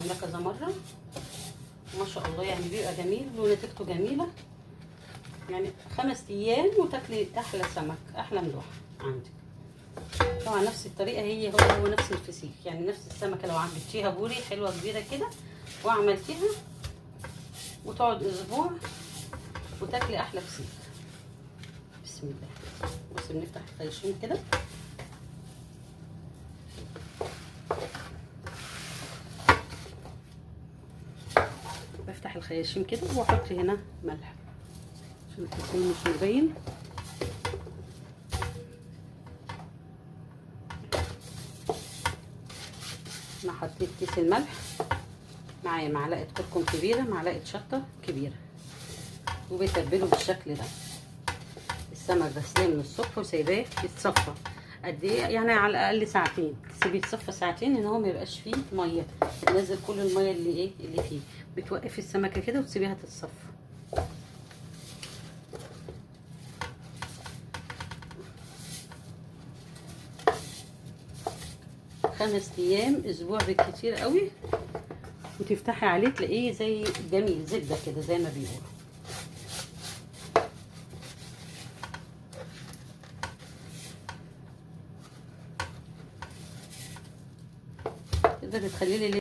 عاملاه كذا مره ما شاء الله، يعني بيبقى جميل ونتيجته جميله. يعني 5 ايام وتاكلي احلى سمك، احلى ملوحه عندك. طبعا نفس الطريقه هو نفس الفسيخ، يعني نفس السمكه لو عملتيها بوري حلوه كبيره كده وعملتيها وتقعد اسبوع وتاكلي احلى فسيخ. بسم الله. بصي بنفتح الخيشوم كده، بفتح الخياشيم كده واحط هنا ملح عشان التسويه مش مبين. انا حطيت كيس الملح، معايا معلقه كركم كبيره، معلقه شطه كبيره، وبتبله بالشكل ده. السمك غسلاه من الصبح وسايباه يتصفى قد ايه، يعني على الاقل ساعتين. تسيبيه يتصفى ساعتين ان هو ما يبقاش فيه ميه، تنزل كل الميه اللي فيه. بتوقفي السمكه كده وتسيبيها تتصفى. 5 ايام اسبوع بالكتير قوي، وتفتحي عليه تلاقيه زي جميل زبده كده زي ما بيقولوا. تقدري تخليه